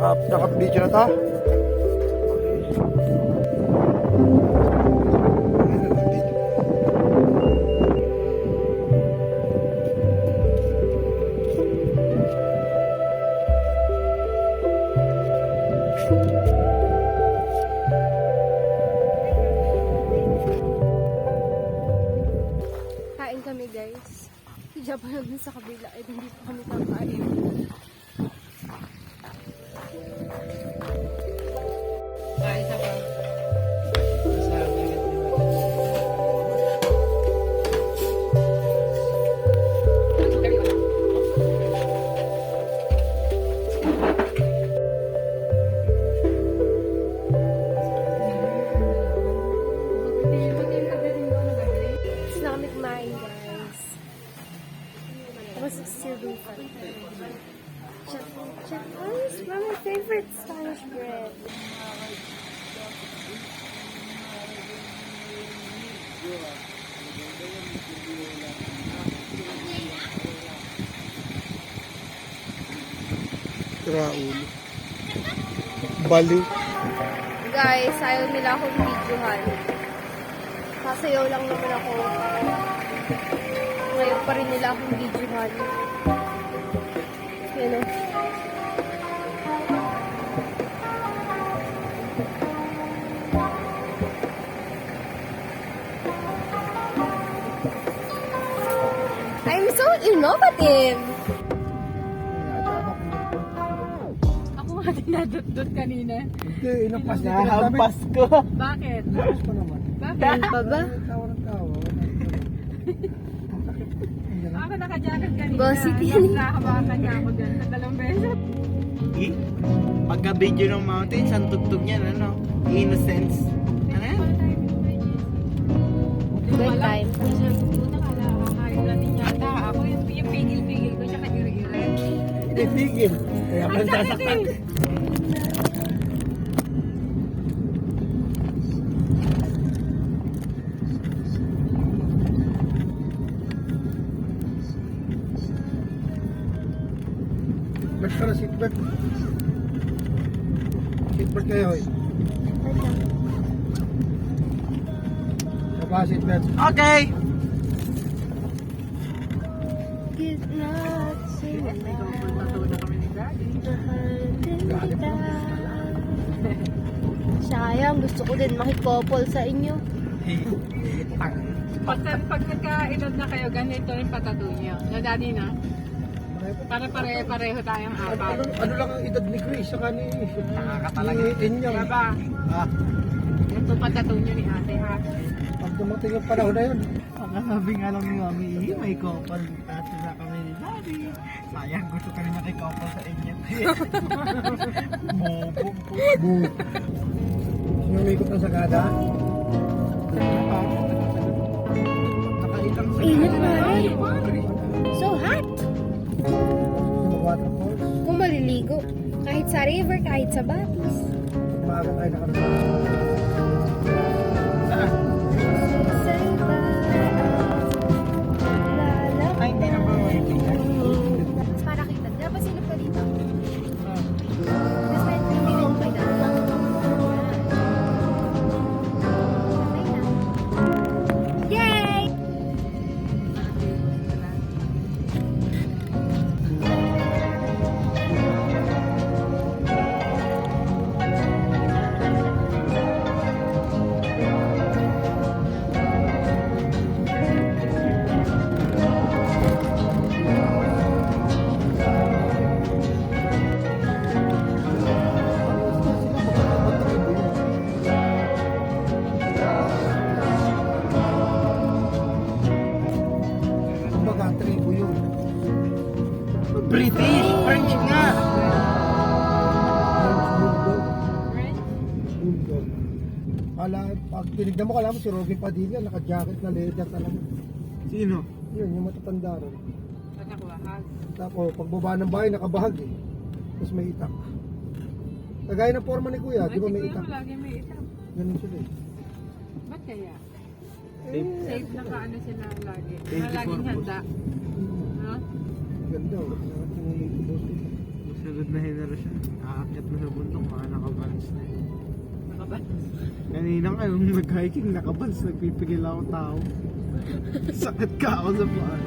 Naka-video na to. Kain kami guys. Diyan pa naman sa kabila ay hindi pa kami kakain. Tapos na kami kumain guys. Tapos serving pa. Check. Oh, it's one of my favorite Spanish bread. Raul. Bali. Guys, ayaw nila akong videohan. Kasayaw lang naman ako. Ngayon pa rin nila akong videohan. Yan o. I'm so innovative! Ako nga dinadot-dot kanina. Hindi, inampas niya. Nahampas ko. Bakit? Inampas ko naman. Bakit? Baba? Tawa ng tawa. Ako naka-jacket kanina. Bossy T. Nakahawakan niya ako dyan sa 2 beses. Eh? Pagka-video ng mountains, ang tugtog niyan, ano? Innocence. Ano yan? Good time. Puta ka na, kakain natin yata. Ako yung pigil-pigil ko siya kadiri-ire. Itigil. Kaya pa sasaktan. Ba't ka na seatbelt? Seatbelt kayo eh. Baba seatbelt. Okay! Good night, sing May couple na kami ni Daddy. Sayang, gusto ko din makikopol sa inyo. Pag nagka-edad na kayo, ganito yung patato niyo. Na Daddy na? Para pareho tayong apat. Ano lang ang edad ni Chris saka ni Nakakatalaga. Inyang. Diba? Ah, Ito patato niyo ni ate ha. pag dumating yung panahon na yun. Pagkasabi nga lang ni Mami, may couple dati na kami ni Daddy. Sayang, gusto ka rin nakikouple sa inyo. Bobo po. Boo. Sinumikot ng sagada. Nakailang Init na rin. So hot! Waterfalls. Kung maliligo, kahit sa river, kahit sa batis. Maaga tayo nakarating. Saan? Ay, hindi na ba? Para kita. Dapat silip ka dito. Basta hindi mo pa Yay! Kumbaga, tribo yun. British! French nga! Bulldog. Bulldog. Pag tinignan mo, kala mo si Robin Padilla, naka-jacket na leather talaga. Sino? Yun, yung matatanda rin. Nakakuha. Tapos, pagbaba ng bahay, nakabahag eh. Tapos may itak. Kagaya ng forma ni Kuya, di ba may itak? Lagi may itak. Ganun sila eh. Ba't kaya? Safe. Safe na kaano sila lagi. Thank you Laging for handa. Mm. No? Ganda oh. Lahat ng boss. Sunod na henerasyon. Aakyat na sa bundok, mga nakabans na yun. Nakabalance. Kanina nga nung nag-hiking, nakabans, nagpipigil ako tao. Sakit ka ako sa paan.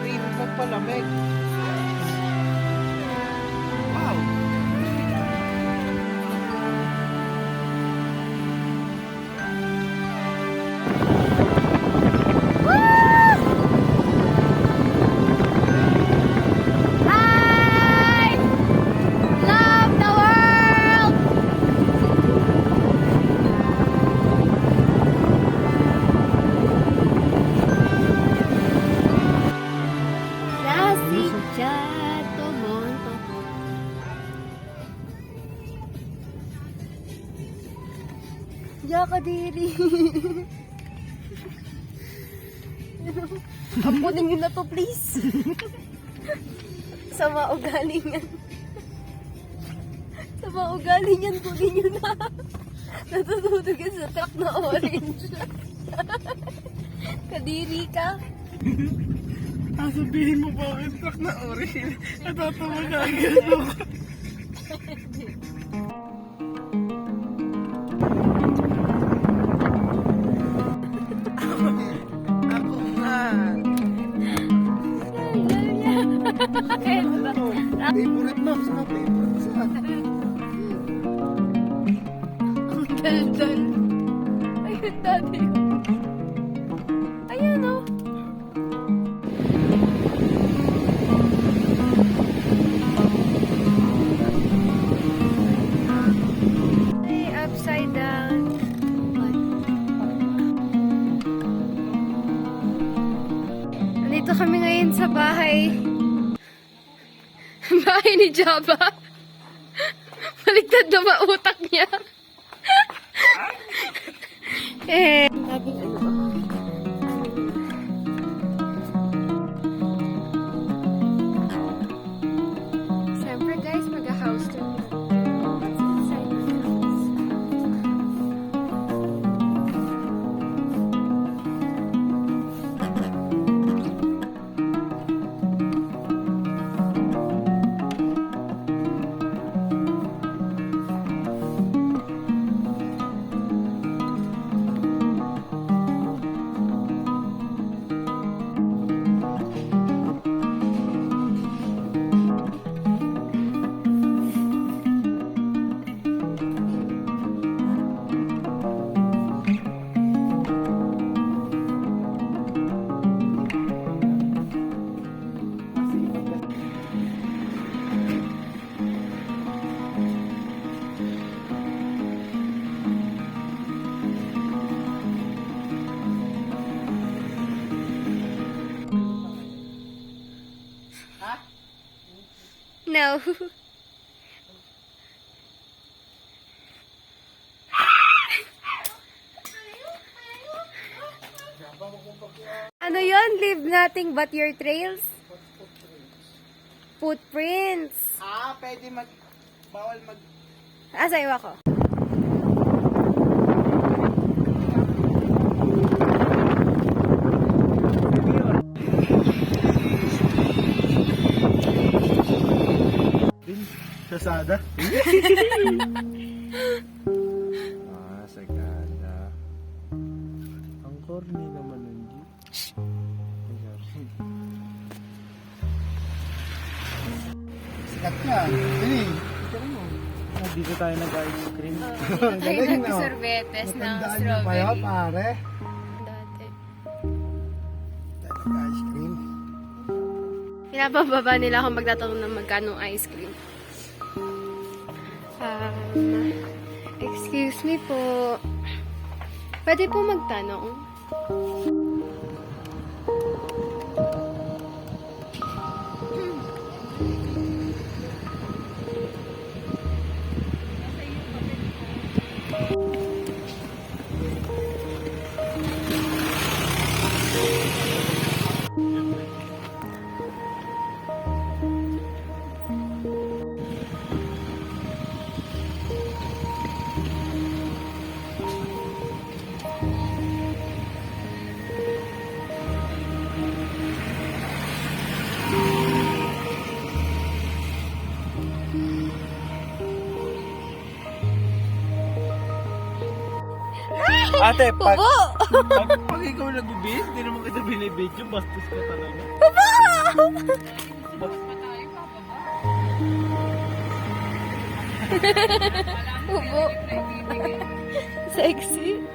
Ang pagpalamig. Wow! I love the world! Nasi Chato Monto. Yakadiri. Ampunin nyo na to, please. Sama ugali niyan. Sama ugali niyan, kunin nyo na. Natutulog yan sa truck na orange. Kadiri ka. Sabihin mo pa ang truck na orange. Natatawa na agad. Ako nga. Favorite map sa favorite sa. Ang daldal. Ayun, dati. Ayun, oh. Ay, upside down. Nandito kami ngayon sa bahay. Bahay ni Java. Maligtad na mautak niya. Laging ano ba? Siyempre guys, mag-house tour. What's inside the house? No. Ano yon? Leave nothing but your trails? Footprints. Pwede bawal Asa iwa ko? Kasada? Sagada. Ang corny naman ng jeep. Sikat ka. Dili. Dito tayo nag-ice cream. Tayo Galing, no? nag-sorbetes ng Matandaan niyo pa yun, strawberry. pare. Dati. Ice cream. Pinapababa nila akong magtatanong ng magkano ice cream. Excuse me po. Pwede po magtanong? Ate, Pubo! pag ikaw nagbibis, hindi naman kita binibidyo, bastos ka talaga. Pubo! Sexy.